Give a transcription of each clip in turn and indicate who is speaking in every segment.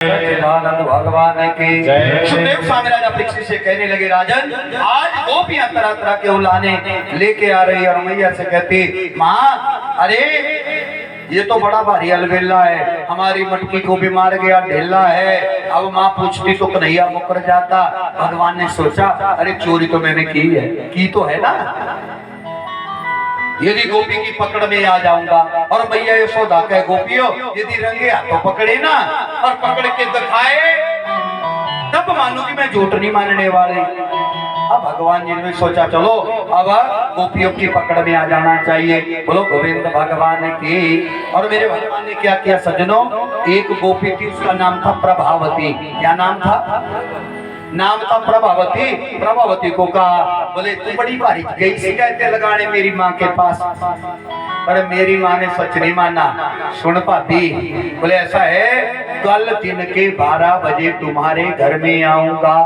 Speaker 1: सच्चिदानंद भगवान की जय। सुखदेव स्वामी राजा परीक्षित से कहने लगे, राजन आज गोपियां तरह तरह के उलाने लेके आ रही और मैया से कहती, माँ अरे ये तो बड़ा भारी अलबेला है, हमारी मटकी को भी मार गया, ढेला है। अब माँ पूछती तो कन्हैया मुकर जाता। भगवान ने सोचा अरे चोरी तो मैंने की तो है ना, यदि गोपी की पकड़ में आ जाऊंगा और मैया यशोदा कहे गोपियों यदि रंगे हाथों पकड़े ना और पकड़ के दिखाए तब मानू कि मैं झूठ नहीं मानने वाली। अब भगवान जी ने सोचा चलो अब गोपियों की पकड़ में आ जाना चाहिए। बोलो गोविंद भगवान की। और मेरे भगवान ने क्या किया सज्जनों, एक गोपी थी उसका नाम था प्रभावती। क्या नाम था? नाम था प्रभावती। प्रभावती को कहा बोले तू बड़ी भारी गई शिकायतें लगाने मेरी माँ के पास, पर मेरी माँ ने सच नहीं माना। सुन पाती, बोले ऐसा है कल दिन के 12 बजे तुम्हारे घर में आऊंगा,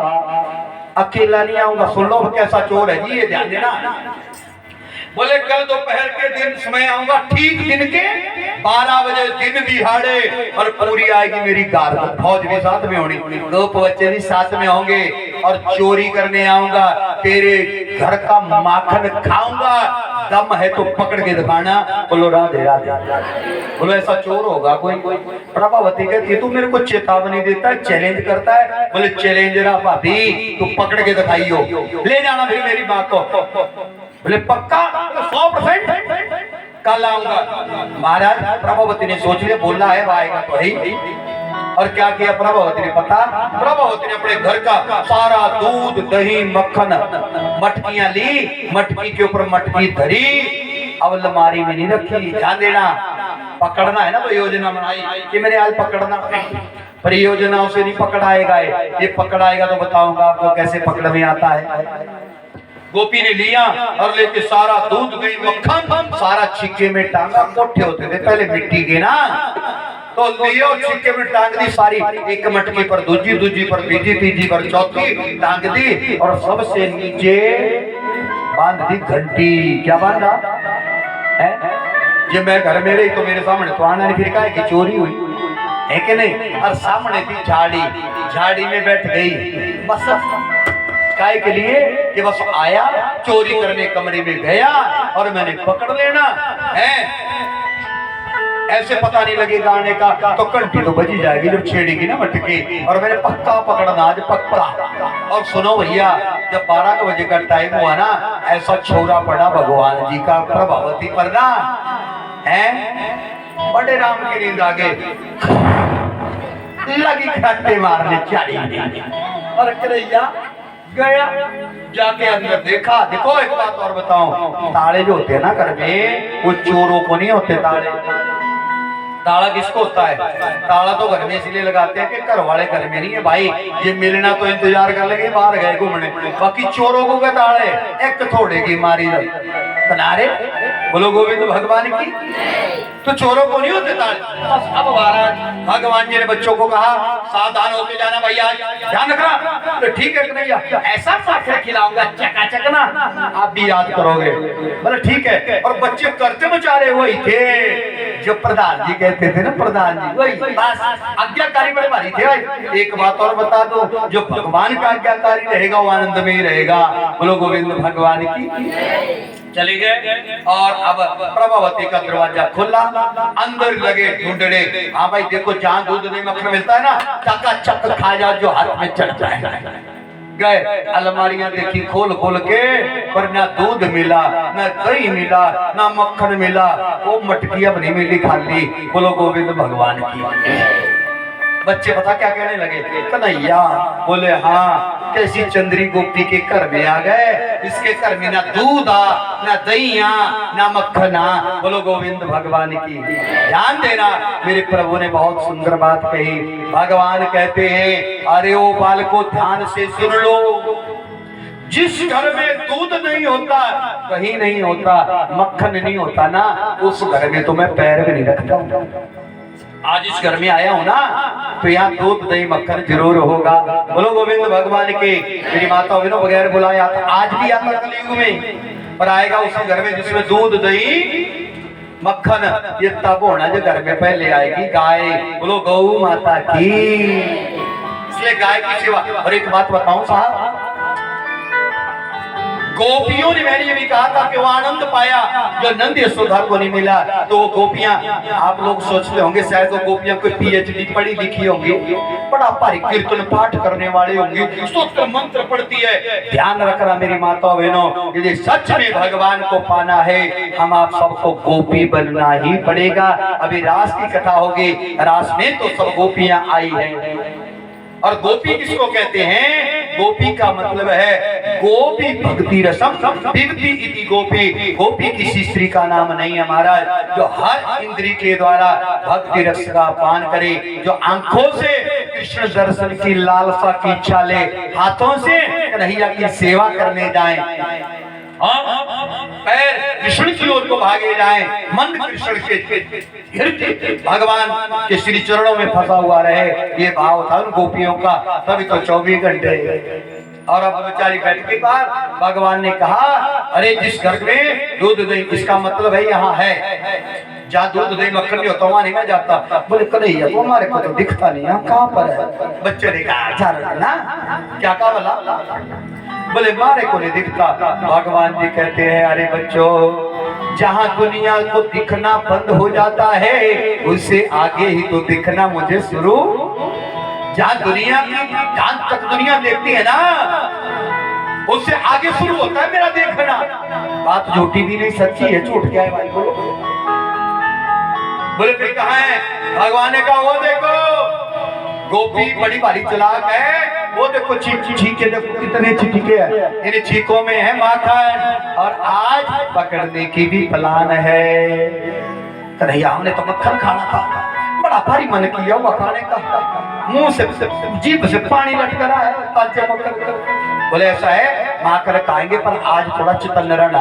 Speaker 1: अकेला नहीं आऊंगा। सुन लो कैसा चोर है जी, ये ध्यान देना। बोले कल दोपहर के दिन समय आऊंगा, ठीक दिन के 12 बजे, दिन दिहाड़े, और पूरी आएगी मेरी कार, फौज भी साथ में होनी, 2 बच्चे भी साथ में होंगे, और चोरी करने आऊंगा, तेरे घर का माखन खाऊंगा, दम है तो पकड़ के दिखाना। बोलो राधे राधे। बोलो ऐसा चोर होगा कोई? प्रभावती कहती तू मेरे को चेतावनी देता है, चैलेंज करता है। बोले चैलेंज रहा भाभी, तू पकड़ के दिखाइयो, ले जाना फिर मेरी माँ को। बोले पक्का? 100% कल आऊंगा। महाराज प्रभावती ने सोच लिया, बोला है आएगा तो है। और क्या किया प्रभावती ने पता? प्रभावती ने अपने घर का सारा दूध दही मक्खन मटकियां ली, मटकी के ऊपर मटकी धरी, अब अलमारी में नहीं रखी। ध्यान देना, पकड़ना है ना तो योजना बनाई कि मेरे आज पकड़ना, परियोजनाओं से नहीं पकड़ाएगा। ये पकड़ाएगा तो बताऊंगा आपको कैसे पकड़ में आता है। गोपी ने लिया और लेके सारा दूध दही मक्खन सारा छिक्के में टांगा। मोटे होते थे पहले मिट्टी के ना, तो लियो छिक्के में टांग दी सारी, एक मटकी पर दूजी पर तीजी पर चौथी टांग दी, और सबसे नीचे बांध दी घंटी। क्या बांधा है? जब मैं घर में रही तो मेरे सामने तो आना नहीं, फिर कहा कि चोरी हुई है कि नहीं। और सामने थी झाड़ी, झाड़ी में बैठ गई बस काय के लिए कि बस आया चोरी करने, कमरे में गया और मैंने पकड़ लेना है, ऐसे पता नहीं लगेगा आने का, तो घंटी तो बजी जाएगी जब छेड़ेगी ना मटकी, और मैंने पक्का पकड़ना आज पक्का। और सुनो भैया, जब 12 बजे का टाइम हुआ ना, ऐसा छोरा पड़ा भगवान जी का प्रभावती पर ना है, बड़े राम की नींद आ गई, लगी खट्टे मारने चाड़ी और कन्हैया गया, जाके अंदर देखा। देखो एक बात और बताऊं, ताले जो होते हैं ना घर में, वो चोरों को नहीं होते ताले। ताला किसको होता है? ताला तो घर में इसलिए लगाते हैं कि घर वाले घर में नहीं है भाई, ये मिलना तो इंतजार कर लेंगे, बाहर गए घूमने। बाकी चोरों को क्या ताले, एक थोड़े की मारी बनारे। बोलो गोविंद भगवान की। तो चोरों को नहीं होते ताले। अब महाराज भगवान जी ने बच्चों को कहा सावधान होके जाना भैया, ध्यान रखना। तो ठीक है कन्हैया, ऐसा माखन खिलाऊंगा चकाचक ना, आप भी याद करोगे। बोले ठीक है। और बच्चे करते बेचारे वही थे जो प्रधान जी कहते थे ना, प्रधान जी वही बस आज्ञाकारी बड़े भारी थे भाई। एक बात और बता दो, जो भगवान का आज्ञाकारी रहेगा वो आनंद में ही रहेगा। बोलो गोविंद भगवान की। चले गए और अब प्रभावती का दरवाजा खुला, अंदर लगे ढूंढने। हाँ भाई देखो, जहाँ दूध नहीं मक्खन मिलता है ना, चकाचक खा जाओ जो हाथ में चढ़ता है। गए अलमारियां देखी खोल खोल के, पर ना दूध मिला, ना दही मिला, ना मक्खन मिला, वो मटकी अब नहीं मिली खाली। बोलो गोविंद भगवान की। बच्चे पता क्या कहने लगे? कन्हैया। बोले हाँ, कैसी चंद्री गोपी के घर में आ गए, इसके घर में ना दूध ना दही ना मक्खन। बोलो गोविंद भगवान की। ध्यान देना, मेरे प्रभु ने बहुत सुंदर बात कही। भगवान कहते हैं अरे ओ बालको ध्यान से सुन लो, जिस घर में दूध नहीं होता, दही नहीं होता, मक्खन नहीं होता ना, उस घर में तो मैं पैर भी नहीं रखता हूँ। आज इस घर में आया हूं ना, तो यहाँ दूध दही मक्खन जरूर होगा। बोलो गोविंद भगवान के। मेरी माता विनो बगैर बुलाया आज भी आता कलयुग में, पर आएगा उसी घर में जिसमें दूध दही मक्खन ये तब होना जो घर में पहले आएगी गाय, बोलो गौ माता की। इसलिए गाय की सेवा। और एक बात बताऊं साहब, गोपियों ने, मैंने ये भी कहा था कि वो आनंद पाया जो नंद यशोदा को नहीं मिला। तो वो गोपियां, आप लोग सोचते होंगे शायद वो गोपियां कोई पीएचडी पढ़ी लिखी होंगी, बड़ा भारी कीर्तन पाठ करने वाले होंगे, स्तोत्र मंत्र पढ़ती है। ध्यान रखना मेरी माता बहनों, यदि सच में भगवान को पाना है हम आप सबको गोपी बनना ही पड़ेगा। अभी रास की कथा होगी, रास में तो सब गोपियां आई है। और गोपी किसको कहते हैं? गोपी का मतलब है गोपी भक्ति रसम विवति इति गोपी। गोपी किसी स्त्री का नाम नहीं है महाराज, जो हर इंद्री के द्वारा भक्ति रस का पान करे, जो आंखों से कृष्ण दर्शन की लालसा की इच्छा ले, हाथों से कन्हैया की सेवा करने जाए, पैर कृष्ण की ओर को भागे जाए, मन कृष्ण के हृदय भगवान के श्री चरणों में फंसा हुआ रहे, ये भाव था उन गोपियों का। तभी तो 24 घंटे। और अब बेचारी बैठ के बाद भगवान ने कहा, अरे जिस घर में दूध दही, इसका मतलब है यहाँ है, जहाँ दूध दही मक्खन नहीं होता वहाँ नहीं मैं जाता। बोले कन्हैया वो हमारे को तो दिखता नहीं, यहाँ कहाँ पर है? बच्चे ने कहा ना क्या कहा बोला? बोले मारे को नहीं दिखता। भगवान जी कहते हैं, अरे बच्चों, जहाँ दुनिया को दिखना बंद हो जाता है उससे आगे ही तो दिखना मुझे शुरू। जहाँ दुनिया की, जहाँ तक दुनिया देखती है ना उससे आगे शुरू होता है मेरा देखना। बात झूठी भी नहीं सच्ची है, झूठ क्या है भाई? बोले फिर कहाँ है? भगवान ने कहा वो देखो, गोपी बड़ी भारी चालाक है, वो देखो छीके देखो कितने छीके हैं, इन छीकों में है माखन, और आज पकड़ने की भी प्लान है। कन्हैया हमने तो मक्खन खाना था, बड़ा भारी मन किया हुआ खाने का, मुंह से जीभ से पानी लटक रहा है, ताजे मक्खन। बोले ऐसा है माखन खाएंगे पर आज थोड़ा चितन रहना,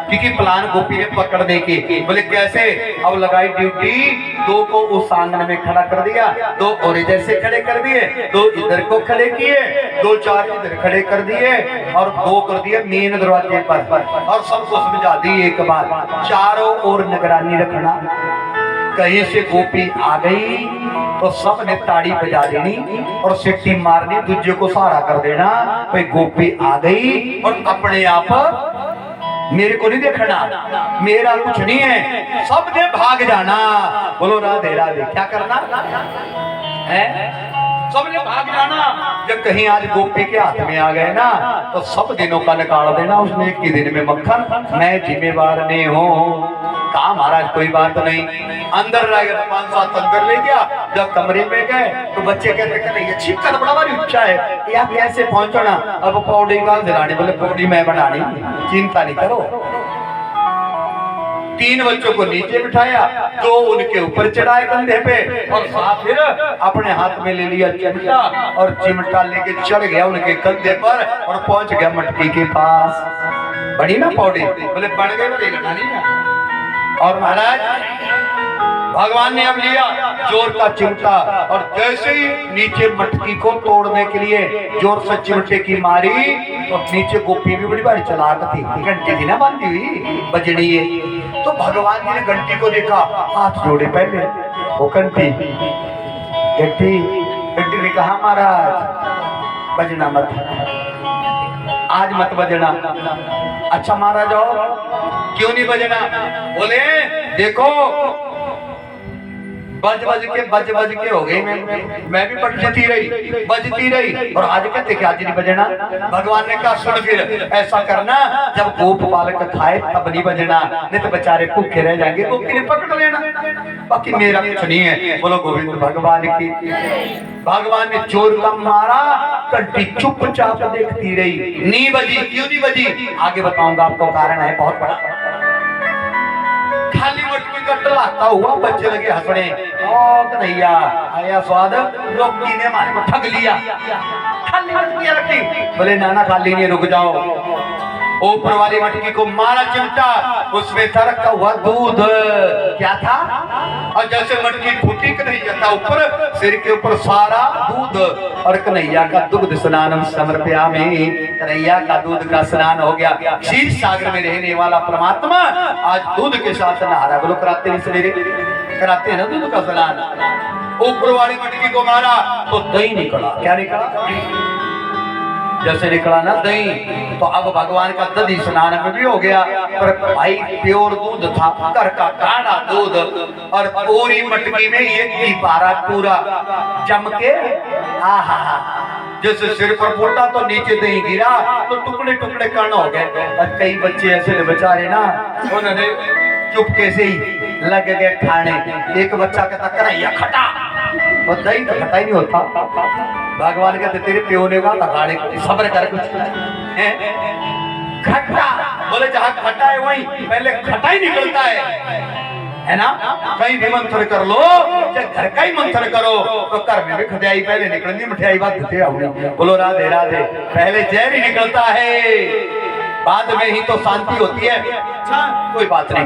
Speaker 1: क्योंकि प्लान गोपी ने पकड़ने की। बोले कैसे? अब लगाई ड्यूटी, दो को उस आंगन में खड़ा कर दिया, दो और इधर से खड़े कर दिए, दो इधर को खड़े किए, दो चार इधर खड़े कर दिए, और दो कर दिए मेन दरवाजे पर, और सबको समझा दी एक बार, चारों ओर निगरानी रखना। कहीं से गोपी आ गई तो सब ने ताड़ी बजा देनी और सिट्टी मारनी, दूजे को सहारा कर देना, भाई गोपी आ गई, और अपने आप मेरे को नहीं देखना, मेरा कुछ नहीं है, सब ने भाग जाना। बोलो राधे राधे। क्या करना है? सबने भाग जाना। जब कहीं आज गोपी के हाथ में आ गए ना तो सब दिनों का निकाल देना, उसने एक ही दिन में मक्खन, मैं जिम्मेवार नहीं हूँ। कहा महाराज कोई बात नहीं, अंदर रह गया, 5-7 अंदर ले गया। जब कमरे में गए तो बच्चे कहते नहीं अच्छी कर बड़ा भारी ऊंचा है, या कैसे पहुंचना? अब पौड़ी का दिलानी, बोले पौड़ी मैं बनानी, चिंता नहीं करो। 3 बच्चों को नीचे बिठाया, 2 उनके ऊपर चढ़ाए कंधे पे, और साथ फिर अपने हाथ में ले लिया चिमटा, और चिमटा लेके चढ़ गया उनके कंधे पर और पहुंच गया मटकी के पास। बड़ी ना पौड़ी? बोले बन गए, बड़ी लगानी ना। और महाराज भगवान ने अब लिया जोर का चिमटा, और जैसे ही नीचे मटकी को तोड़ने के लिए जोर से चिमटे की मारी तो नीचे गोपी भी बड़ी बारी चालाक थी, घंटी थी ना बांधी हुई बजड़ी है। तो भगवान जी ने घंटी को देखा, हाथ जोड़े पहले, वो घंटी ने कहा महाराज बजना मत, आज मत बजना। अच्छा महाराज क्यों नहीं बजना? बोले देखो बज बज के हो गई, मैं भी बजती रही, और आज कहते कि आज नहीं बजना। भगवान ने कहा सुन फिर ऐसा करना, जब गोप बालक खाए तब नहीं बजना, नहीं तो बेचारे भूखे रह जाएंगे, गोपी ने पकड़ लेना, बाकी मेरा कुछ नहीं है। बोलो गोविंद भगवान की। भगवान ने जोर का मारा, कंटी चुपचाप देखती रही, नहीं बजी। क्यों नहीं बजी? आगे बताऊंगा आपको, कारण है बहुत बड़ा। खाली मटकी का टलाता हुआ बच्चे लगे हंसने, ओ कन्हैया आया स्वाद, गोपी ने हमारे को ठग लिया, खाली मटकी रखी। बोले नाना खाली नहीं, रुक जाओ, ऊपर वाली मटकी को मारा चिमटा, उसमें था रखा हुआ दूध। क्या था? और जैसे मटकी फूटी कन्हैया था ऊपर, सिर के ऊपर सारा दूध, और कन्हैया का दुग्ध स्नानम समर्पयामि, कन्हैया का दूध का स्नान हो गया। क्षीर सागर में रहने वाला परमात्मा आज दूध के साथ नहा रहा। बोलो कराते हैं सवेरे, कराते हैं ना दूध का स्नान। ऊपर वाली मटकी को मारा तो दही निकला। क्या निकला? जैसे निकला ना दही, तो अब भगवान का दधी स्नान में भी हो गया। पर भाई प्योर दूध था, घर का गाढ़ा दूध, और पूरी मटकी में एक ही पारा पूरा जम के, आहा, जैसे सिर पर फूटा तो नीचे दही गिरा तो टुकड़े टुकड़े कर्ण हो गए। और कई बच्चे ऐसे बेचारे ना, उन्होंने चुपके से ही लग गए खाने। एक बच्चा कहता कन्हैया खटा, और दही तो खटा ही नहीं होता। भगवान कहते तेरे प्यो ने कहा खाने को, सब्र कर कुछ खट्टा। बोले जहाँ खट्टा है वहीं पहले खट्टा ही निकलता है ना। कहीं भी मंथन कर लो, चाहे घर का ही मंथन करो, तो घर में भी खटाई पहले निकलेंगी, मिठाई बात देते आओगे। बोलो राधे राधे। पहले जहर ही निकलता है, बाद में ही तो शांति होती है। अच्छा कोई बात नहीं।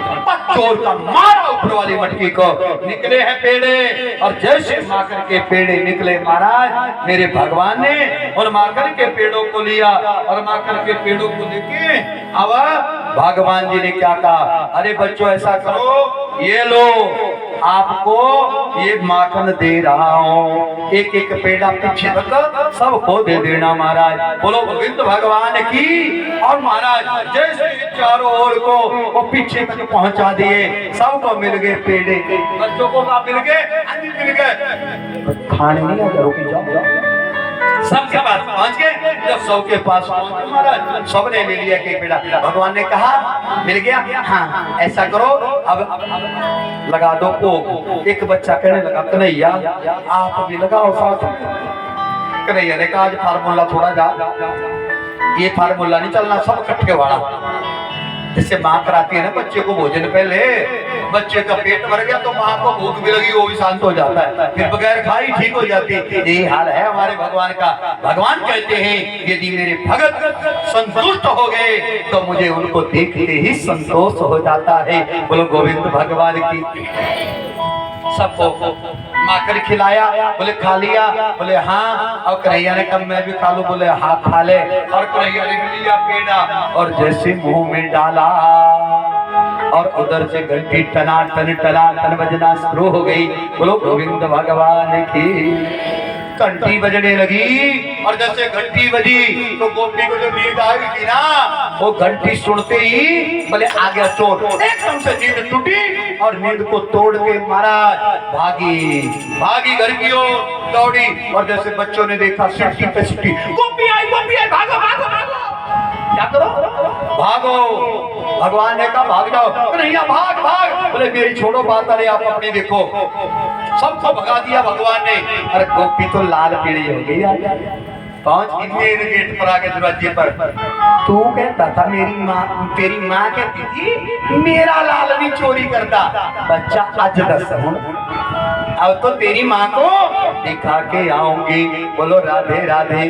Speaker 1: चोर का मारा ऊपर वाली मटकी को, निकले हैं पेड़े, और जैसे माकर के पेड़े निकले महाराज मेरे भगवान ने उन माकर के पेड़ों को लिया, और माकर के पेड़ों को लेके अब भगवान जी ने क्या कहा, अरे बच्चों ऐसा करो, ये लो आपको ये माखन दे रहा हूँ, एक एक पेड़ा पीछे रख सबको दे देना महाराज। बोलो गोविंद भगवान की। और महाराज जैसे चारों ओर को वो पीछे तक पहुंचा दिए, सबको मिल गए पेड़े। बच्चों को मिल गए, मिल गए, खाने नहीं आ, रोकी जाओ। सबके पास पहुंच गए। जब सबके पास महाराज सबने ले लिया कि पेड़ा। भगवान ने कहा मिल गया, हाँ ऐसा करो अब लगा दो भोग। एक बच्चा कहने लगा कन्हैया आप भी लगाओ साथ। कन्हैया ने कहा आज फार्मूला थोड़ा जा, ये फार्मूला नहीं चलना, सब इकट्ठे वाला। जैसे माँ कराती है ना बच्चे को भोजन, पहले बच्चे का पेट भर गया तो माँ को भूख भी लगी, वो भी शांत हो जाता है, फिर बगैर खाई ठीक हो जाती है। यही हाल है हमारे भगवान का। भगवान कहते हैं यदि मेरे भगत संतुष्ट हो गए तो मुझे उनको देखते ही संतोष हो जाता है। बोलो गोविंद भगवान की। सबको माकर खिलाया, बोले खा लिया, बोले हाँ। और कन्हैया ने कहा मैं भी खा लूं, बोले हाँ खा ले। और कन्हैया ने भी लिया पेड़ा, और जैसे मुंह में डाला और उधर से घंटी टना टन बजना शुरू हो गई। बोलो गोविंद भगवान की। घंटी बजने लगी, और जैसे घंटी बजी तो गोपी को जो नींद आई थी ना, वो घंटी सुनते ही बोले आ गया चोर। एकदम से नींद टूटी, और नींद को तोड़ के महाराज भागी घर की ओर दौड़ी। और जैसे बच्चों ने देखा सिटी पे सिटी, गोपी आई भागो भागो भागो। क्या करो? भागो। भगवान ने कहा भाग जाओ। कन्हैया भाग भाग। बोले मेरी छोड़ो बात, अरे आप अपनी देखो। सबको भगा दिया भगवान ने। अरे गोपी तो लाल पीली हो गई। पहुंच मेरे गेट पर आके दरवाजे पर, तू कहता था मेरी माँ, तेरी माँ कहती थी मेरा लाल नहीं चोरी करता। बच्चा आज 10 हूँ, अब तो तेरी माँ को दिखा के आऊंगी। बोलो राधे राधे।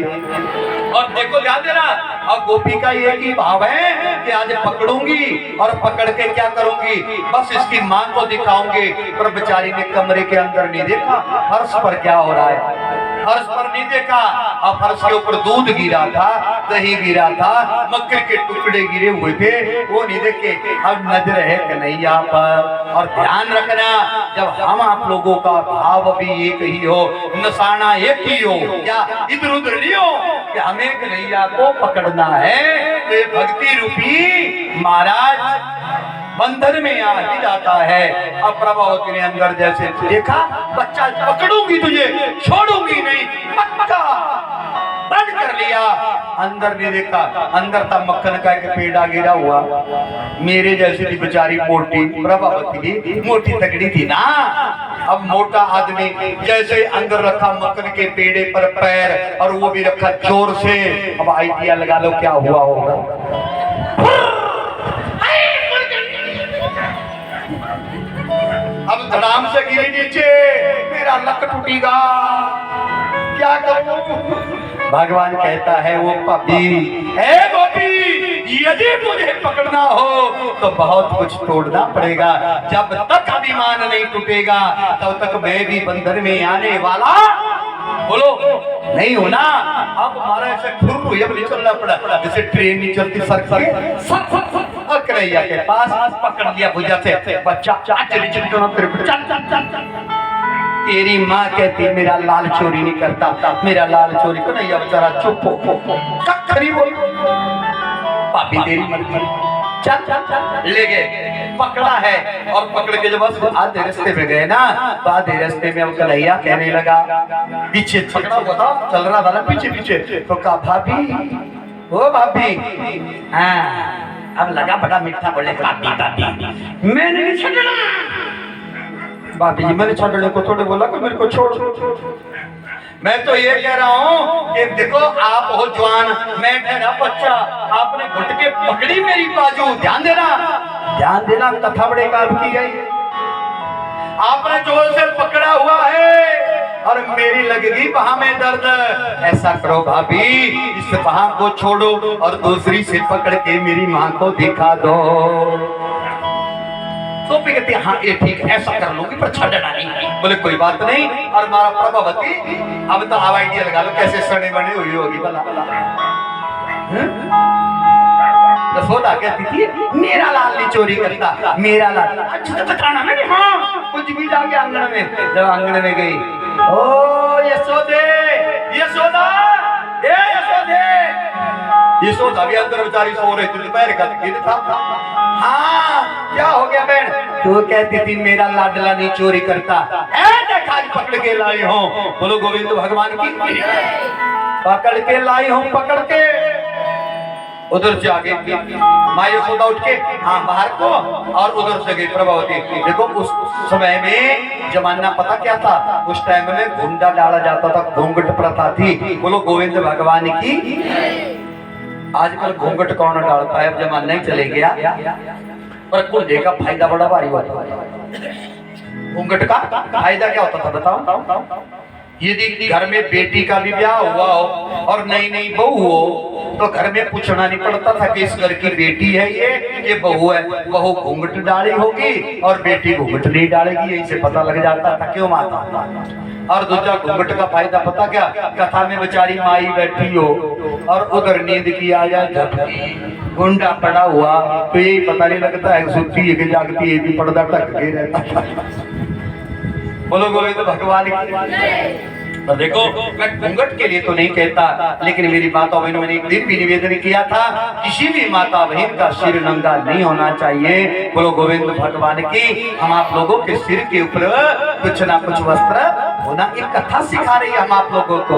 Speaker 1: और देखो ध्यान देना, अब गोपी का एक ही भाव है कि आज पकड़ूंगी, और पकड़ के क्या करूंगी, बस इसकी माँ को दिखाऊंगी। पर बेचारी ने कमरे के अंदर नहीं देखा फर्श पर क्या हो रहा है, फर्श पर नहीं देखा। अब फर्श के ऊपर दूध गिरा था, दही गिरा था, मक्के के टुकड़े गिरे हुए थे, वो नहीं देखे। अब नजर है कन्हैया पर। और ध्यान रखना, जब हम आप लोगों का भाव भी एक ही हो, निशाना एक ही हो, क्या इधर उधर नहीं हो, कि हमें कन्हैया को पकड़ना है, ये भक्ति रूपी महाराज बंधन में आ ही जाता है। अब प्रभावती ने अंदर जैसे देखा, बच्चा पकड़ूंगी तुझे, छोड़ूंगी नहीं, पक्का प्रण कर लिया। अंदर नहीं देखा, अंदर था मक्खन का एक पेड़ा गिरा हुआ। मेरे जैसी थी बेचारी मोटी, प्रभावती की मोटी तगड़ी थी ना। अब मोटा आदमी जैसे अंदर रखा मक्खन के पेड़े पर पैर, और वो भी रखा जोर से। अब आइडिया लगा लो क्या हुआ होगा। अब धड़ाम से गिरी नीचे, मेरा लक टूटेगा, क्या करूं। भगवान कहता है वो पपी है गोपी, यदि मुझे पकड़ना हो तो बहुत कुछ तोड़ना पड़ेगा। जब तक अभिमान नहीं टूटेगा तब तक मैं भी बंधन में आने वाला बोलो नहीं होना। अब हमारा ऐसे खुरु ये नहीं चलना पड़ा, जैसे ट्रेन नहीं चलती सर करैया के पास पकड़ लिया भुजा से, बच्चा तेरी माँ कहती मेरा लाल चोरी नहीं करता, मेरा लाल चोरी को नहीं, अब जरा चुप हो बोल पापी तेरी मर्जी, चल ले गए, पकड़ा है। और पकड़ के जब बस आधे रास्ते में गए ना तो आधे रास्ते में अब कन्हैया कहने लगा, पीछे पकड़ा हुआ था चल रहा था ना पीछे पीछे, तो कहा भाभी ओ भाभी, हाँ अब लगा बड़ा मीठा बोले भाभी भाभी मैंने नहीं छोड़ना, भाभी जी मैंने छोड़ने को थोड़े बोला कि मेरे को छोड़। मैं तो ये कह रहा हूँ कि देखो आप हो जवान, मैं ठहरा बच्चा, आपने घुट के पकड़ी मेरी बाजू, ध्यान देना कथा बड़े काम की गई, आपने जोर से पकड़ा हुआ है और मेरी लगेगी बाह में दर्द। ऐसा करो भाभी इस बाह को छोड़ो और दूसरी से पकड़ के मेरी माँ को दिखा दो। तो भी कहती हाँ ये ठीक ऐसा कर लूंगी पर छड़ना नहीं। बोले कोई बात नहीं। और हमारा प्रभावती अब तो हवाई आइडिया लगा लो कैसे सड़े बने हुई होगी भला। यशोदा कहती थी मेरा लाल नहीं चोरी करता, मेरा लाल। अच्छा तो बताना मैंने हाँ कुछ भी जाके आंगन में, जब आंगन में गई ओ यशोदे यशोदा ए यशोदे, यशोदा भी अंदर बेचारी सो रही थी, दोपहर का दिन था। हाँ क्या हो गया बहन? तू कहती थी मेरा लाडला नहीं चोरी करता, देखा पकड़ के लाई हूँ। बोलो गोविंद भगवान की, पकड़ के लाई हूँ, पकड़ के। उधर से आगे माँ यशोदा उठ के हाँ बाहर को, और उधर से गई प्रभावती। देखो उस समय में जमाना पता क्या था, उस टाइम में घुंडा डाला जाता था, घूंघट प्रथा थी। बोलो गोविंद भगवान की। आजकल घूंघट कौन डालता है, अब जमाना ही चले गया। पर कुंडे का फायदा बड़ा भारी हुआ। घूंघट का फायदा क्या होता था बताओ? यदि घर में बेटी का भी ब्याह हुआ हो और नई नई बहू हो तो घर में पूछना नहीं पड़ता था कि इस घर की बेटी है ये बहू है। बहू घूंघट डाली होगी और बेटी घूंघट नहीं डालेगी, यही से पता लग जाता था क्यों माता। और दूसरा घूंघट का फायदा पता क्या, कथा में बेचारी माई बैठी हो और उधर नींद की आ जाए झपकी, गुंडा पड़ा हुआ तो यही पता नहीं लगता है सुती है कि जागती है, भी पर्दा ढक के रहता। बोलो गोविंद भगवान की। तो देखो मैं घूंघट के लिए तो नहीं कहता, लेकिन मेरी माता बहनों ने एक दिन भी निवेदन किया था किसी भी माता बहन का सिर नंगा नहीं होना चाहिए। बोलो गोविंद भगवान की। हम आप लोगों के सिर के ऊपर कुछ ना कुछ वस्त्र होना, एक कथा सिखा रही है हम आप लोगों को।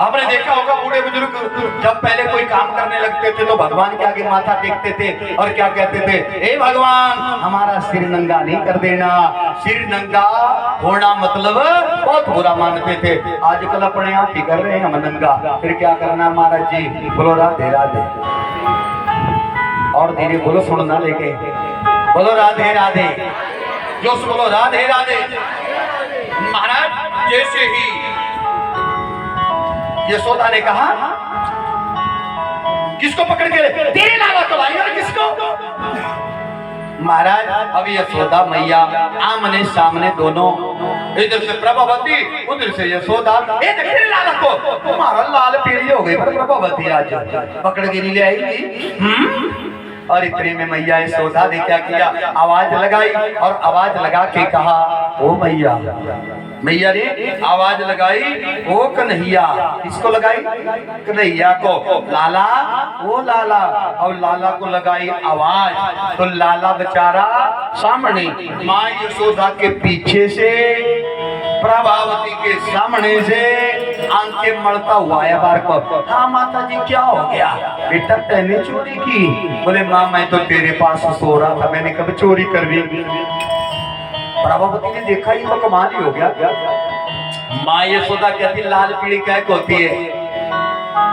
Speaker 1: आपने देखा होगा बूढ़े बुजुर्ग जब पहले कोई काम करने लगते थे तो भगवान के आगे माथा टेकते थे और क्या कहते थे, हे भगवान हमारा सिर नंगा नहीं कर देना। सिर नंगा होना मतलब बहुत बुरा मानते थे। आजकल अपने आप ही कर रहे हैं हम नंगा, फिर क्या करना महाराज जी। बोलो राधे राधे, और धीरे बोलो सुनना लेके, बोलो राधे राधे, जोश बोलो राधे राधे। महाराज जैसे ही यशोदा ने कहा किसको पकड़ के तेरे लाला तो लाई, और किसको? महाराज अभी यशोदा मैया आमने सामने दोनों, इधर से प्रभावती उधर से यशोदा। तेरे लाला को, तुम्हारा लाल पीली हो गई पर प्रभावती आज पकड़ के नहीं ले आई। और इतने में मैया यशोदा ने क्या किया, आवाज लगाई और आवाज लगा के कहा ओ मैया। मैया ने आवाज लगाई ओ कन्हैया। किसको लगाई? कन्हैया को। लाला ओ लाला, और लाला को लगाई आवाज तो लाला बेचारा सामने माँ यशोदा के पीछे से प्रभावती के सामने से आंखें मलता हुआ है बार को। हाँ माता जी क्या हो गया? बेटा तैने चोरी की? बोले माँ मैं तो तेरे पास सो रहा था, मैंने कभी चोरी कर ली। प्रभावती ने देखा ही तो कमाल ही हो गया। माँ यशोदा कहती लाल पीली क्या होती है,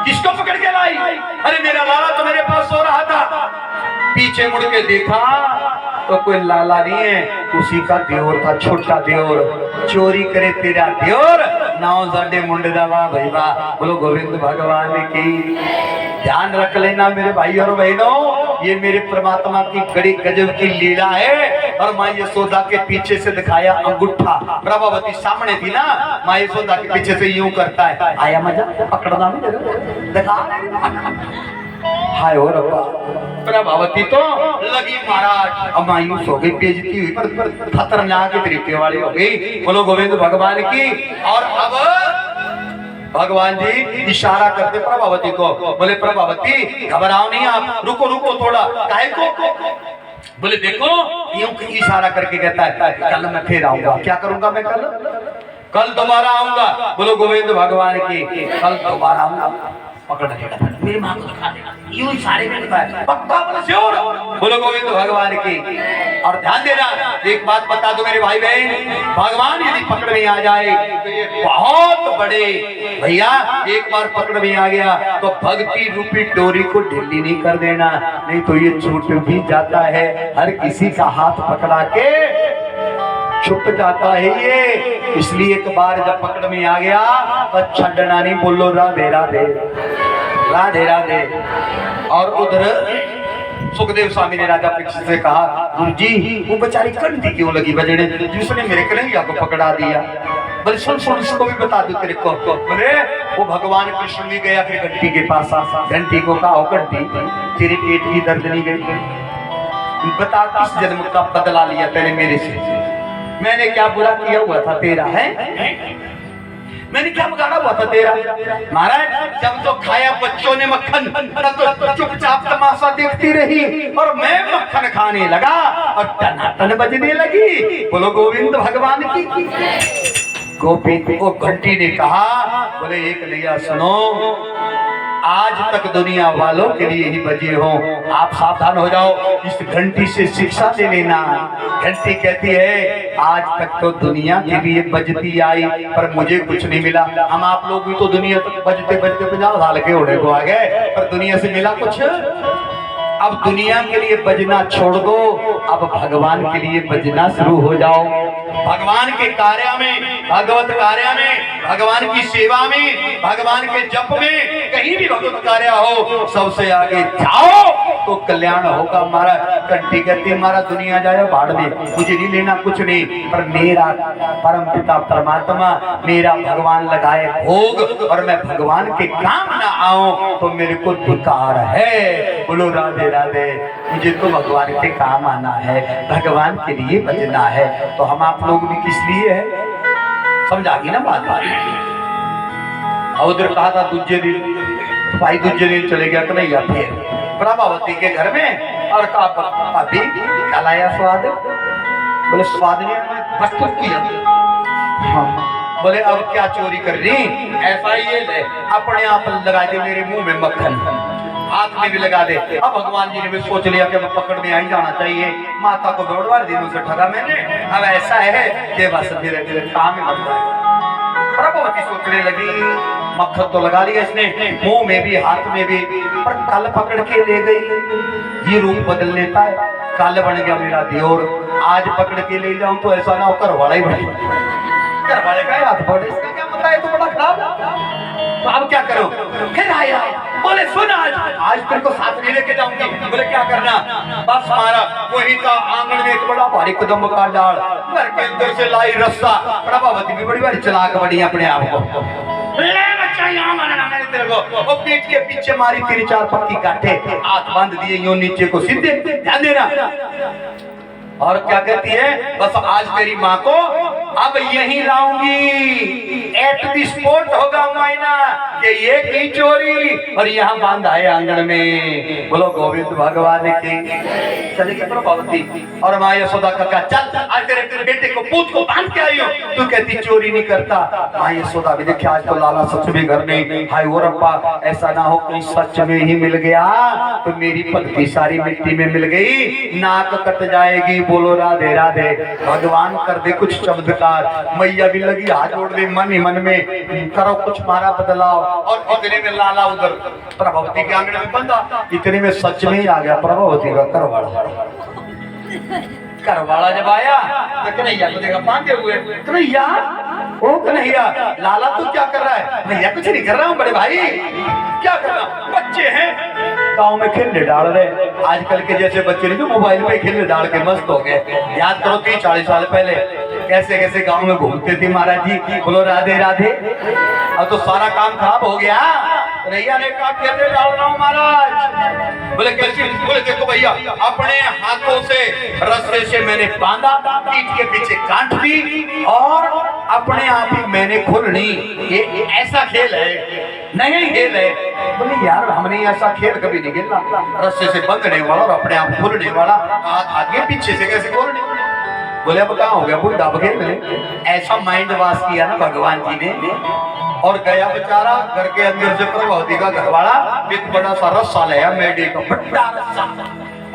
Speaker 1: किसको पकड़ के लाई? अरे मेरा लाला तो मेरे पास सो रहा था। पीछे मुड़ के देखा तो कोई लाला नहीं है, उसी का देवर था, छोटा देवर। चोरी करे तेरा देवर, नाव जाडे मुंडे दवा भाई वाह। बोलो गोविंद भगवान की। ध्यान रख लेना मेरे भाई और बहनों, ये मेरे परमात्मा की बड़ी गजब की लीला है। और माँ यशोदा के पीछे से दिखाया अंगूठा, प्रभावती सामने थी ना, माँ यशोदा के पीछे से यूं करता है। आया मजा, पकड़ना नहीं देखा। हाय हो रब्बा, प्रभावती तो लगी महाराज, अब मायूस हो गई, बेइज्जती हुई, पर खतरनाक तरीके वाली हो गई। बोलो गोविंद भगवान की। और अब भगवान जी इशारा करते प्रभावती को, बोले प्रभावती घबराओ नहीं आप, रुको रुको थोड़ा, काहे को? बोले देखो, यूं इशारा करके कहता है कल मैं फिर आऊंगा। क्या करूंगा मैं? कल दोबारा आऊंगा। बोलो गोविंद भगवान की। कल दोबारा आऊंगा, पकड़ लेगा, मेरी मां को दिखा देगा, यूं इशारे में दिखाया, पक्का? बोलो श्योर। बोलो गोविंद भगवान की। और ध्यान देना, एक बात बता दो मेरे भाई बहन, भगवान यदि पकड़ में आ जाए तो ये बहुत बड़े भैया, एक बार पकड़ में आ गया तो भक्ति रूपी डोरी को ढीली नहीं कर देना, नहीं तो ये छूट भी जाता है। हर किसी का हाथ पकड़ा के छुप जाता है ये। इसलिए एक बार जब पकड़ में आ गया तो छड़ना नहीं, बोलो राधे राधे राधे राधे। और उधर सुखदेव स्वामी ने राजा परीक्षित से कहा, गुरु जी वो बेचारी कंठी क्यों लगी बजने, जिसने मेरे कन्हैया को पकड़ा दिया। बोले सुन सुन, इसको भी बता दो तेरे को। बोले वो भगवान कृष्ण भी गया फिर घंटी के पास, घंटी को कहा, घंटी तेरे पेट की दर्द नहीं गई? बता किस जन्म का बदला लिया तैने मेरे से? मैंने क्या बुरा किया हुआ था तेरा? है मैंने क्या बिगाड़ा हुआ था तेरा? महाराज जब तो खाया बच्चों ने मक्खन, तो चुपचाप तमाशा देखती रही, और मैं मक्खन खाने लगा और टनाटन बजने लगी। बोलो गोविंद भगवान की। गोपी को घंटी ने कहा, बोले एक लिया सुनो, आज तक दुनिया वालों के लिए ही बजे हो, आप सावधान हो जाओ, इस घंटी से शिक्षा ले लेना। घंटी कहती है आज तक तो दुनिया के लिए बजती आई, पर मुझे कुछ नहीं मिला। हम आप लोग भी तो दुनिया तक बजते बजते 50 साल के होने को आ गए, पर दुनिया से मिला कुछ? अब दुनिया के लिए बजना छोड़ दो, अब भगवान के लिए बजना शुरू हो जाओ। भगवान के कार्य में, भगवत कार्य में, भगवान की सेवा में, भगवान के जप में, कहीं भी भगवत कार्य हो, सबसे आगे जाओ तो कल्याण होगा। हमारा कंठी कहती है, हमारा दुनिया जाए भाड़ में, मुझे नहीं लेना कुछ नहीं, पर मेरा परम पिता परमात्मा, मेरा भगवान लगाए भोग, और मैं भगवान के काम ना आऊं तो मेरे को धिक्कार है। बोलो राधे राधे। मुझे तो भगवान के काम आना है, भगवान के लिए बजना है। तो हम आप लोग भी किस लिए है? समझा गई ना बात? और उधर कहा था दूसरे दिन, भाई दूसरे दिन चले गया कन्हैया फिर प्रभावती के घर में, और कहा अभी क्या लाया स्वाद? बोले स्वाद नहीं, वस्तु किया। हाँ। बोले अब क्या चोरी कर रही? ऐसा ये ले, अपने आप लगा दे मेरे मुंह में मक्खन, हाथ में भी लगा दे। अब भगवान जी ने भी सोच लिया कि मैं पकड़ में आ ही जाना चाहिए, माता को दौड़वा दिनों से ठगा मैंने, अब ऐसा है कि बस धीरे धीरे काम ही बढ़ जाएगा। प्रभावती सोचने लगी, मक्खन तो लगा लिया इसने, मुंह में भी हाथ में भी, पर कल पकड़ के ले गई। ये रूप बदल लेता है, कल बन गया मेरा दियोर, आज पकड़ के ले जाऊं तो ऐसा ना हो घर वाला ही बन जाए। घर वाले का हाथ पड़े, इसका क्या पता है, तो बड़ा खराब। तो अब क्या करो? फिर आया, बोले सुन आज तेरे को साथ नहीं लेके जाऊंगी। बोले क्या करना? बस मारा वही का आंगन में एक बड़ा भारी कदम का डाल, घर के अंदर से लाई रस्सा। प्रभावती भी बड़ी बड़ी चलाक बड़ी अपने आप को, ले बच्चा यहाँ मारना मैंने तेरे को, और पीठ के पीछे मारी 3-4 पक्की काटे, हाथ बांध दिए यूं नीचे को सीधे। ध्यान देना। और क्या कहती है? बस आज तेरी माँ को अब यहीं लाऊंगी, एट द स्पॉट होगा मायना कि ये की चोरी, और यहाँ बांधा है आंगन में। बोलो गोविंद भगवान की। चलेगी प्रभावती, और माँ यशोदा का कहा चल आज तेरे बेटे को पूत को बांध के आई हो, तू कहती चोरी नहीं करता। माँ यशोदा भी देखिए आज तो लाला सच में घर नहीं। हाय वो रब्बा, ऐसा ना हो कहीं सच में ही मिल गया तो मेरी पत्नी सारी मिट्टी में मिल गई, नाक कट जाएगी। बोलो राधे राधे। भगवान कर दे कुछ चमत्कार। मैया भी लगी हाथ जोड़ दे मन ही मन में, करो कुछ मारा बदलाव। और इतने में लाला उधर प्रभावती के आंगन में बंदा, इतने में सच में ही आ गया प्रभावती का करवाड़ा। घरवाला जब आया तो कन्हैया को देखा बांधे हुए। कन्हैया, ओ कन्हैया, लाला तू क्या कर रहा है? कन्हैया कुछ नहीं कर रहा हूँ बड़े भाई। क्या कर रहा हूँ? बच्चे हैं गाँव में खेलने डाल रहे। आजकल के जैसे बच्चे नहीं जो मोबाइल पे खेलने डाल के मस्त हो गए। याद करो 30-40 साल पहले कैसे कैसे गाँव में घूमते थे महाराज जी। बोलो राधे राधे। अब तो सारा काम खराब हो गया। कन्हैया ने कहा खेलने डाल रहा हूँ महाराज। बोले कैसे? बोले देखो भैया, अपने हाथों से रस्से से मैंने बांधा, पीठ के पीछे गांठ दी और अपने आप ही मैंने खोलनी। ये ऐसा खेल है, नया खेल है। बोले यार हमने ऐसा खेल कभी नहीं खेला। रस्से से बंधने वाला और अपने आप खोलने वाला, हाथ आगे पीछे से कैसे खोलने। बोले अब कहाँ हो गया बुढ़ा खेल में। ऐसा माइंड वाश किया ना भगवान जी ने। और गया बेचारा घर के अंदर से प्रभावती का घरवाला एक बड़ा सा रस्सा लाया, मेढे का बड़ा रस्सा,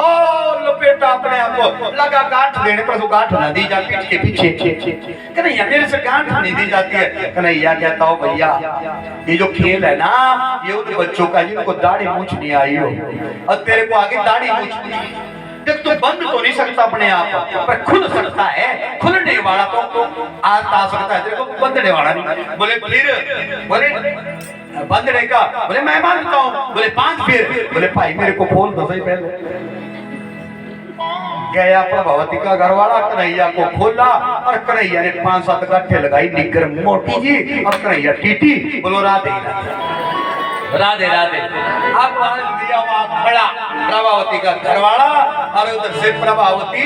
Speaker 1: और लपेटा अपने आप को। लगा गांठ देने पर तो गांठ ना दी जाती पीठ के पीछे। कन्हैया मेरे से गांठ नहीं दी जाती है। कन्हैया कहता हूँ भैया ये जो खेल है ना, ये उन बच्चों का जिनको दाढ़ी मूछ नहीं आई हो, और तेरे को आगे दाढ़ी मूछ नहीं। देख तू बंद तो नहीं सकता अपने आप, पर खुल सकता है। खुलने वाला तो आ सकता है, तेरे को बंदने वाला नहीं। बोले फिर? बोले बंदने का? बोले मैं मानता हूँ। बोले 5 फिर? बोले भाई मेरे को खोल दो सही पहले। गया प्रभावती का घरवाला, कन्हैया को खोला और कन्हैया ने 5-7 गट्ठे लगाई निगर मोटी जी, और कन्हैया टीटी। बोलो राधे राधे राधे। अब दिया वहां खड़ा प्रभावती का घरवाला, और उधर से प्रभावती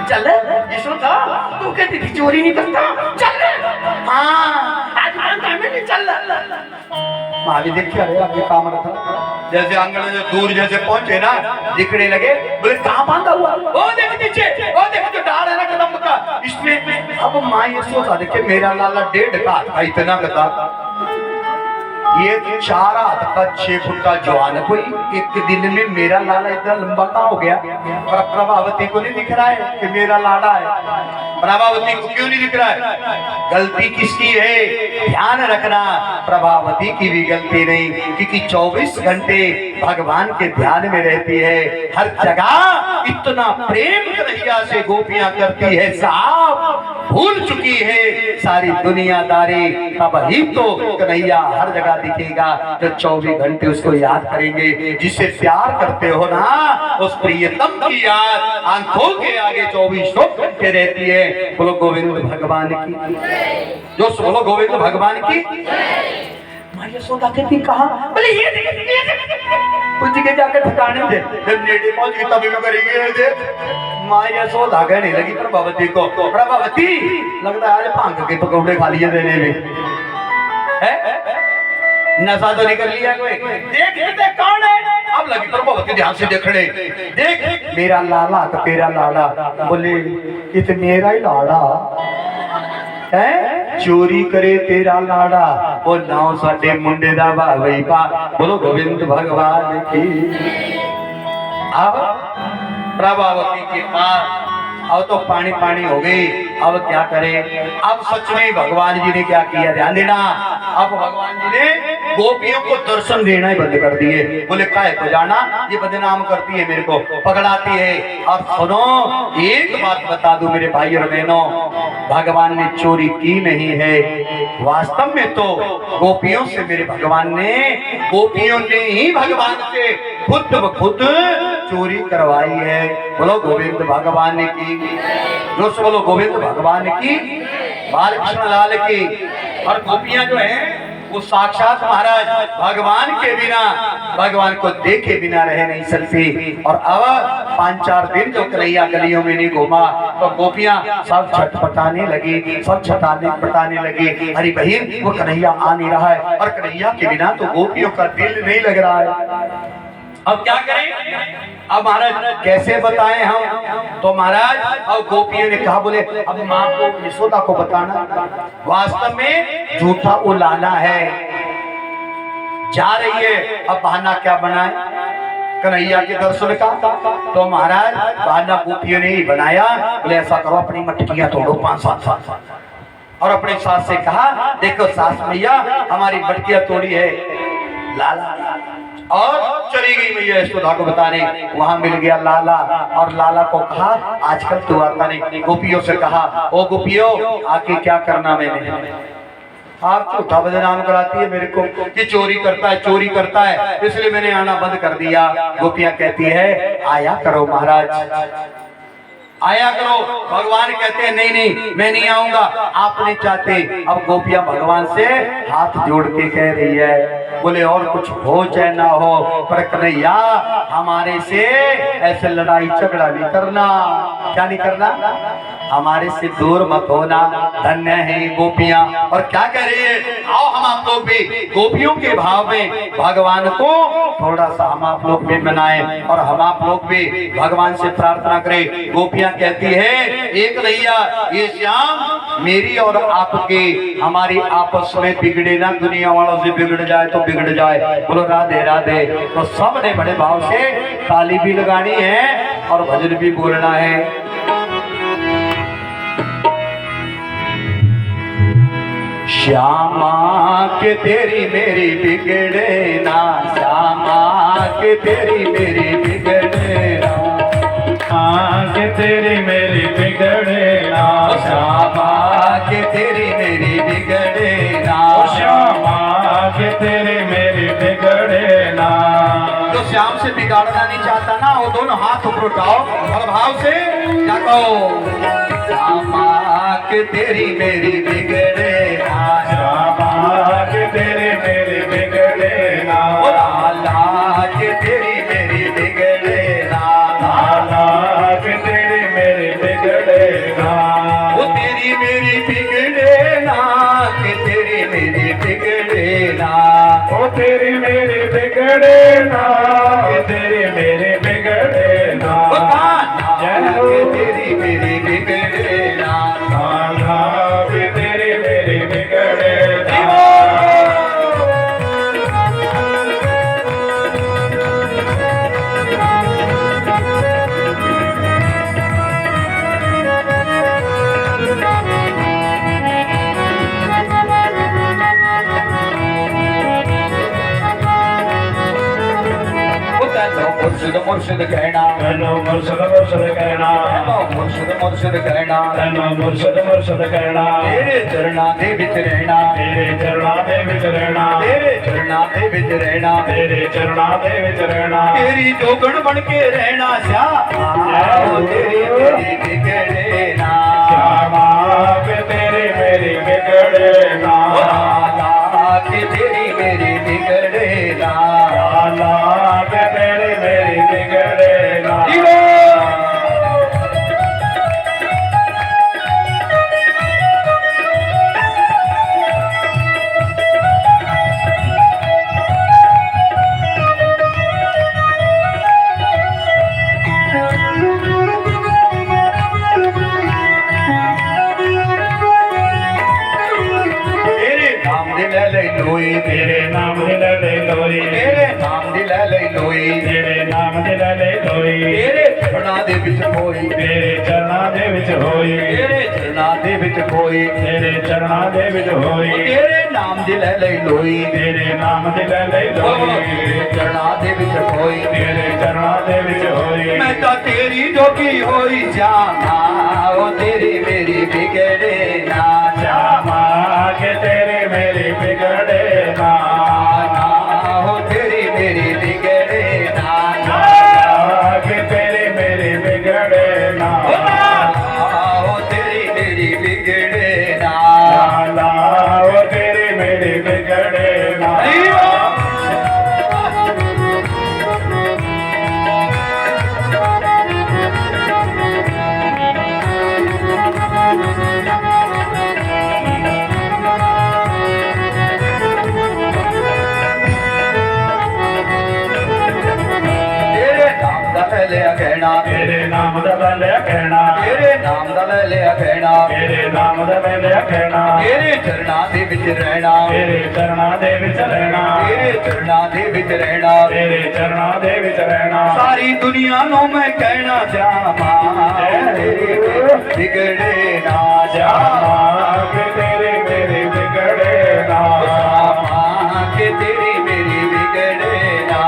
Speaker 1: चल यशोदा तू कहती थी चोरी नहीं करता, चल। हाँ आज मानता मैं नहीं चल। महावी देखिए अरे आपके काम रखा। जैसे आंगन से दूर जैसे पहुंचे ना, दिखने लगे। बोले कहाँ बांधा हुआ? वो देख नीचे, वो देख जो डाल है ना कदम का, इसमें। अब माँ यशोदा देखे मेरा लाला 1.5 हाथ का इतना कदा, ये 4 हाथ का 6 फुट का जवान। कोई एक दिन में मेरा लाला इतना लंबा कहाँ हो गया? और प्रभावती को नहीं दिख रहा है कि मेरा लाड़ा है? प्रभावती को क्यों नहीं दिख रहा है? गलती किसकी है? ध्यान रखना, प्रभावती की भी गलती नहीं, क्योंकि 24 घंटे भगवान के ध्यान में रहती है। हर जगह इतना प्रेम कन्हैया से गोपियां करती है, साहब भूल चुकी है सारी दुनियादारी। तब ही तो कन्हैया हर जगह दिखेगा जब 24 घंटे उसको याद करेंगे। जिससे प्यार करते हो ना, उस प्रियतम की याद आंखों के आगे 24 घंटे रहती है। बोलो गोविंद भगवान की, जो बोलो गोविंद भगवान की। माँ यशोदा कहती कहा? बोले ये पूछ के जाकर ठिकाने दे। जब नेड़े पहुंच गई तभी करेंगे। माँ यशोदा कहने लगी प्रभावती को, प्रभावती लगता है आज भांग के पकौड़े खा लिए देने में है? नशा तो नहीं कर लिया कोई? देख कौन है? अब लगी प्रभावती ध्यान से देखने। देख मेरा लाला का तेरा लाड़ा। बोले ये तो मेरा ही लाड़ा है, चोरी करे तेरा लाड़ा। वो नाव साडे मुंडे दा भाई पा। बोलो गोविंद भगवान की। अब प्रभावती के पास अब तो पानी पानी हो गई। अब क्या करें? अब सच में भगवान जी ने क्या किया, ध्यान देना। अब भगवान जी ने गोपियों को दर्शन देना ही बंद कर दिए। बोले काहे को जाना, ये बदनाम करती है, मेरे को पकड़ाती है। और सुनो एक बात बता दूं मेरे भाई और बहनों, भगवान ने चोरी की नहीं है। वास्तव में तो गोपियों से मेरे भगवान ने, गोपियों ने ही भगवान से खुद ब खुद चोरी करवाई है। बोलो गोविंद भगवान की, जो बोलो गोविंद भगवान की, बाल कृष्ण लाल की। और गोपियां जो है वो साक्षात महाराज भगवान के बिना, भगवान को देखे बिना रह नहीं सकती। और अब 5-4 दिन जो कन्हैया गलियों में नहीं घूमा तो गोपियां सब छटपटाने लगी, सब छटपटाने लगी। अरे बहन वो कन्हैया आ नहीं रहा है, और कन्हैया के बिना तो गोपियों का दिल नहीं लग रहा है। अब क्या करें? अब महाराज कैसे बताएं हम? तो महाराज अब गोपियों ने कहा, बोले अब माँ को यशोदा को बताना। वास्तव में झूठा वो लाला है, जा रही है। अब बहाना क्या बनाए कन्हैया के दर्शन का? तो महाराज बहाना गोपियों ने ही बनाया। बोले ऐसा करो अपनी मटकियां तोड़ो 5-7 और अपने सास से कहा, देखो सास मैया हमारी मटकियां तोड़ी है, लाला और चली गई मैया यशोदा को बताने। वहां मिल गया लाला और लाला को कहा आजकल तू आता नहीं। गोपियों से कहा ओ गोपियों आके क्या करना मैंने, आप झूठा बदनाम कराती है मेरे को कि चोरी करता है इसलिए मैंने आना बंद कर दिया। गोपियां कहती है आया करो महाराज, आया करो। भगवान कहते हैं नहीं नहीं मैं नहीं आऊंगा, आप नहीं चाहते। अब गोपियां भगवान से हाथ जोड़ के कह रही है बोले और कुछ हो चाहे ना हो पर कन्हैया हमारे से ऐसे लड़ाई झगड़ा नहीं करना। क्या नहीं करना, हमारे से दूर मत होना। धन्य है गोपियां। और क्या कह रही है आओ हम आप लोग भी गोपियों के भाव में भगवान को थोड़ा सा हम आप लोग भी मनाएं और हम आप लोग भी भगवान से प्रार्थना करें। गोपियां कहती है एक कन्हैया ये श्याम मेरी और आपके हमारी आपस में बिगड़े ना, दुनिया वालों से बिगड़ जाए तो बिगड़ जाए। बोलो राधे राधे। तो सब ने बड़े भाव से ताली भी लगानी है और भजन भी बोलना है। श्यामा के तेरी मेरी बिगड़े ना, श्यामा के तेरी मेरी बिगड़े ना,
Speaker 2: के तेरी मेरी बिगड़े ना,
Speaker 1: श्यामा के तेरी मेरी बिगड़े ना,
Speaker 2: श्यामा के तेरी मेरी बिगड़े ना।
Speaker 1: तो श्याम से बिगाड़ना नहीं चाहता ना वो दोनों हाथ ऊपर उठाओ और भाव से क्या कहो श्यामा के तेरी मेरी बिगड़े ना,
Speaker 2: श्यामा के तेरी मेरी बिगड़े ना,
Speaker 1: लाला के तेरी मेरी बिगड़े ना,
Speaker 2: लाला के तेरी मेरी बिगड़े ना,
Speaker 1: वो तेरी मेरी बिगड़े ना के तेरी मेरी बिगड़े ना,
Speaker 2: ओ तेरी मेरी बिगड़े ना, तेरी मेरी बिगड़े ना,
Speaker 1: के तेरी मेरी बिगड़े ना,
Speaker 2: लाला के तेरी मेरी बिगड़े ना।
Speaker 1: मुर्शिद मुर्शिद कहना,
Speaker 2: हेलो मुर्शिद मुर्शिद कहना,
Speaker 1: मुर्शिद मुर्शिद कहना,
Speaker 2: हेलो मुर्शिद मुर्शिद कहना,
Speaker 1: तेरे चरणा दे विच रहना,
Speaker 2: तेरे चरणा दे विच रहना,
Speaker 1: तेरे चरणा दे विच रहना,
Speaker 2: तेरे चरणा दे विच रहना,
Speaker 1: तेरी जोगण बन के रहना श्यामा तेरी मेरी बिगड़े ना,
Speaker 2: श्यामा के तेरी मेरी बिगड़े ना,
Speaker 1: लाला के तेरी मेरी बिगड़े ना,
Speaker 2: लाला के तेरी मेरी बिगड़े ना। तेरे नाम दे ले लोई,
Speaker 1: तेरे नाम दी ले ले लोई,
Speaker 2: तेरे नाम दे ले लोई,
Speaker 1: तेरे चरणा दे विच होई,
Speaker 2: तेरे चरणा दे विच होई,
Speaker 1: तेरे चरणा दे विच होई,
Speaker 2: तेरे चरणा दे विच होई,
Speaker 1: तेरे नाम दी ले ले लोई,
Speaker 2: तेरे नाम दे ले लोई,
Speaker 1: तेरे चरणा दे विच होई,
Speaker 2: तेरे चरणा दे विच होई।
Speaker 1: मैं तो तेरी जोगी होई जाना ओ तेरी मेरी बिगड़े ना,
Speaker 2: श्यामा के तेरे मेरी बिगड़े ना,
Speaker 1: हो तेरी मेरी बिगड़े ना,
Speaker 2: के तेरे मेरी बिगड़े ना,
Speaker 1: हो तेरी मेरी बिगड़े ना,
Speaker 2: लाला वो तेरी मेरी बिगड़े ना। कहना
Speaker 1: तेरे नाम दा ले कहना,
Speaker 2: तेरे नाम दा ले कहना,
Speaker 1: तेरे नाम दा ले कहना,
Speaker 2: तेरे चरणा दे विच रहना,
Speaker 1: तेरे चरणा दे विच रहना,
Speaker 2: तेरे चरणा दे विच रहना,
Speaker 1: तेरे चरणा दे विच रहना।
Speaker 2: सारी दुनिया नु मैं कहना श्यामा तेरे बिगड़े ना, श्यामा के तेरे मेरे बिगड़े ना,
Speaker 1: के तेरी मेरी बिगड़े ना,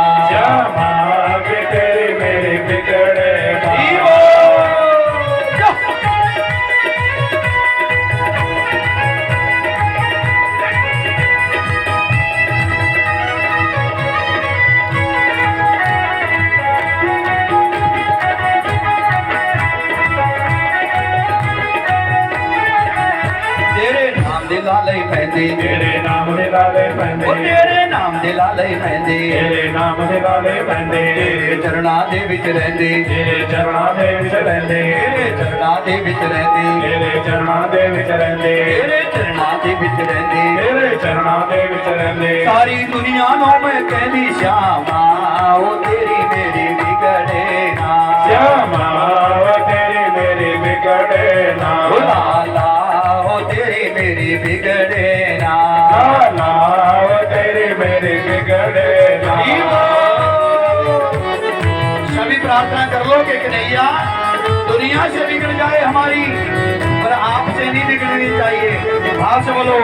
Speaker 2: ਲਾਲੇ ਪੈਂਦੇ
Speaker 1: ਉਹ ਤੇਰੇ ਨਾਮ ਦੇ ਲਾਲੇ ਪੈਂਦੇ
Speaker 2: ਤੇਰੇ ਨਾਮ ਦੇ ਲਾਲੇ ਪੈਂਦੇ
Speaker 1: ਤੇਰੇ ਚਰਨਾਂ ਦੇ ਵਿੱਚ ਰਹਿੰਦੇ
Speaker 2: ਤੇਰੇ ਚਰਨਾਂ ਦੇ ਵਿੱਚ ਰਹਿੰਦੇ
Speaker 1: ਤੇਰੇ ਚਰਨਾਂ ਦੇ ਵਿੱਚ ਰਹਿੰਦੇ
Speaker 2: ਤੇਰੇ ਚਰਨਾਂ ਦੇ ਵਿੱਚ ਰਹਿੰਦੇ
Speaker 1: ਤੇਰੇ ਚਰਨਾਂ ਦੇ ਵਿੱਚ ਰਹਿੰਦੇ
Speaker 2: ਤੇਰੇ ਚਰਨਾਂ ਦੇ ਵਿੱਚ ਰਹਿੰਦੇ
Speaker 1: ਸਾਰੀ ਦੁਨੀਆ ਨੂੰ ਮੈਂ ਕਹਿੰਦੀ ਸ਼ਾਮਾ ਉਹ ਤੇਰੀ ਮੇਰੀ ਵਿਗੜੇ ਨਾ
Speaker 2: ਸ਼ਾਮਾ ਉਹ ਤੇਰੀ ਮੇਰੀ ਵਿਗੜੇ ਨਾ
Speaker 1: ਉਹ ਲਾਲਾ ਉਹ ਤੇਰੀ ਮੇਰੀ ਵਿਗੜੇ ਨਾ
Speaker 2: ਲਾਲਾ ਉਹ ਤੇਰੀ ਮੇਰੀ ਵਿਗੜੇ ਨਾ
Speaker 1: सभी प्रार्थना कर लो कि कन्हैया दुनिया से बिगड़ जाए हमारी पर आपसे नहीं बिगड़नी चाहिए भाव से बोलो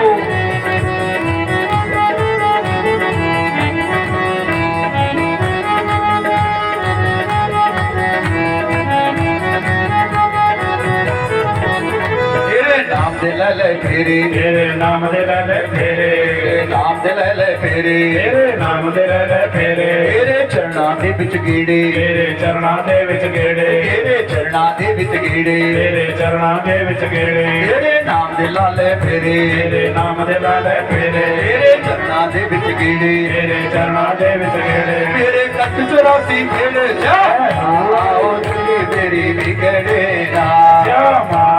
Speaker 1: तेरे नाम दे ले फेरे
Speaker 2: ਤੇਰੇ ਨਾਮ ਦੇ ਲੈ ਫੇਰੇ
Speaker 1: तेरे नाम दे ले फेरे
Speaker 2: ਤੇਰੇ ਨਾਮ ਦੇ ਲੈ ਫੇਰੇ
Speaker 1: तेरे चरणा दे विच गीड़े
Speaker 2: ਤੇਰੇ ਚਰਨਾਂ ਦੇ ਵਿੱਚ ਗੇੜੇ
Speaker 1: तेरे चरणा दे विच गीड़े
Speaker 2: ਤੇਰੇ ਚਰਨਾਂ ਦੇ ਵਿੱਚ ਗੇੜੇ
Speaker 1: तेरे नाम दे लाले फेरे
Speaker 2: ਤੇਰੇ ਨਾਮ ਦੇ ਲੈ ਫੇਰੇ
Speaker 1: तेरे चरणा दे विच गीड़े
Speaker 2: ਤੇਰੇ ਚਰਨਾਂ ਦੇ ਵਿੱਚ ਗੇੜੇ
Speaker 1: मेरे कट 84 खेड़े जा आओ तेरी मेरी बिगड़े ना
Speaker 2: ਸ਼ਾਮਾ